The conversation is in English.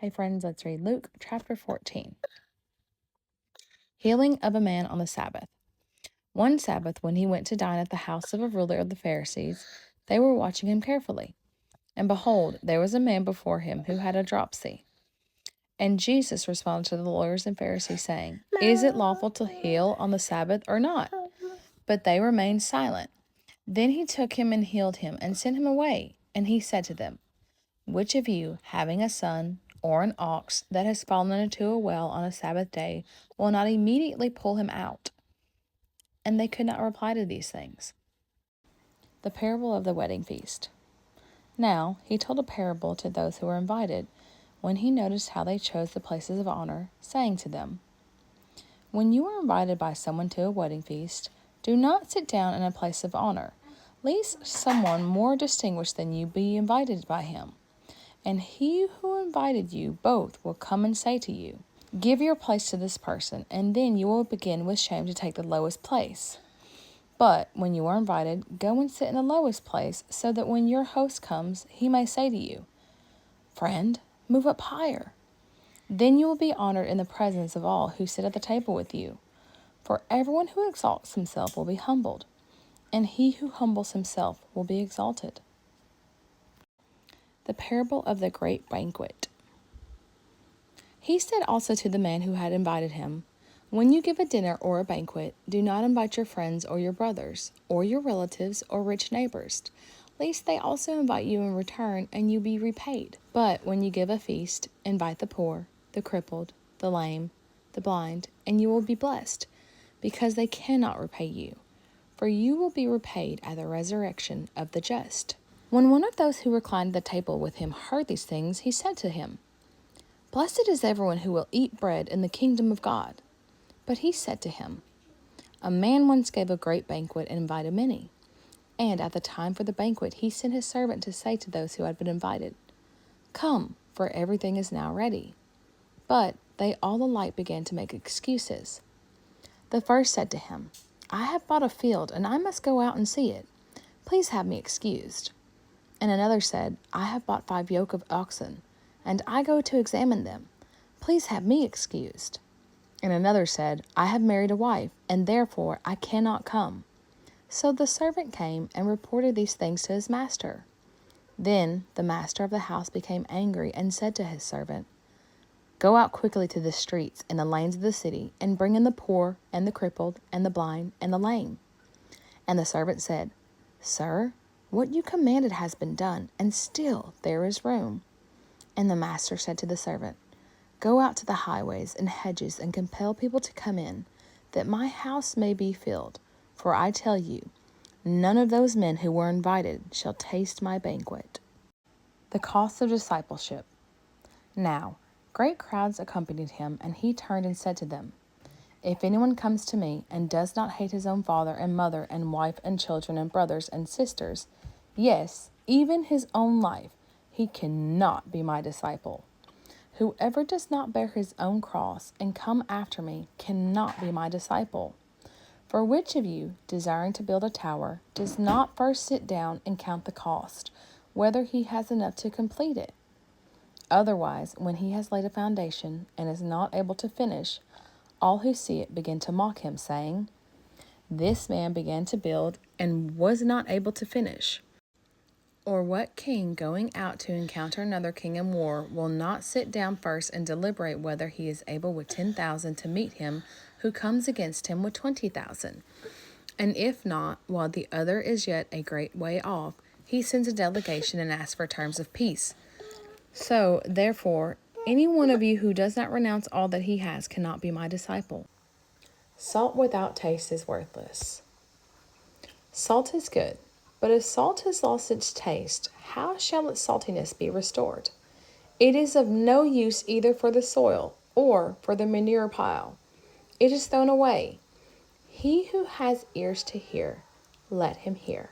Hey friends, let's read Luke chapter 14. Healing of a man on the Sabbath. One Sabbath, when he went to dine at the house of a ruler of the Pharisees, they were watching him carefully. And behold, there was a man before him who had a dropsy. And Jesus responded to the lawyers and Pharisees, saying, Is it lawful to heal on the Sabbath or not? But they remained silent. Then he took him and healed him and sent him away. And he said to them, Which of you, having a son or an ox that has fallen into a well on a Sabbath day, will not immediately pull him out? And they could not reply to these things. The parable of the wedding feast. Now he told a parable to those who were invited, when he noticed how they chose the places of honor, saying to them, When you are invited by someone to a wedding feast, do not sit down in a place of honor, lest someone more distinguished than you be invited by him. And he who invited you both will come and say to you, Give your place to this person, and then you will begin with shame to take the lowest place. But when you are invited, go and sit in the lowest place, so that when your host comes, he may say to you, Friend, move up higher. Then you will be honored in the presence of all who sit at the table with you. For everyone who exalts himself will be humbled, and he who humbles himself will be exalted. The parable of the great banquet. He said also to the man who had invited him, When you give a dinner or a banquet, do not invite your friends or your brothers, or your relatives or rich neighbors, lest they also invite you in return and you be repaid. But when you give a feast, invite the poor, the crippled, the lame, the blind, and you will be blessed, because they cannot repay you, for you will be repaid at the resurrection of the just. When one of those who reclined at the table with him heard these things, he said to him, Blessed is everyone who will eat bread in the kingdom of God. But he said to him, A man once gave a great banquet and invited many. And at the time for the banquet, he sent his servant to say to those who had been invited, Come, for everything is now ready. But they all alike began to make excuses. The first said to him, I have bought a field, and I must go out and see it. Please have me excused. And another said, I have bought 5 yoke of oxen, and I go to examine them. Please have me excused. And another said, I have married a wife, and therefore I cannot come. So the servant came and reported these things to his master. Then the master of the house became angry and said to his servant, Go out quickly to the streets and the lanes of the city, and bring in the poor, and the crippled, and the blind, and the lame. And the servant said, Sir, what you commanded has been done, and still there is room. And the master said to the servant, Go out to the highways and hedges and compel people to come in, that my house may be filled. For I tell you, none of those men who were invited shall taste my banquet. The cost of discipleship. Now, great crowds accompanied him, and he turned and said to them, If anyone comes to me and does not hate his own father and mother and wife and children and brothers and sisters, yes, even his own life, he cannot be my disciple. Whoever does not bear his own cross and come after me cannot be my disciple. For which of you, desiring to build a tower, does not first sit down and count the cost, whether he has enough to complete it? Otherwise, when he has laid a foundation and is not able to finish, all who see it begin to mock him, saying, This man began to build and was not able to finish. Or what king going out to encounter another king in war will not sit down first and deliberate whether he is able with 10,000 to meet him who comes against him with 20,000? And if not, while the other is yet a great way off, he sends a delegation and asks for terms of peace. So, therefore, any one of you who does not renounce all that he has cannot be my disciple. Salt without taste is worthless. Salt is good. But if salt has lost its taste, how shall its saltiness be restored? It is of no use either for the soil or for the manure pile. It is thrown away. He who has ears to hear, let him hear.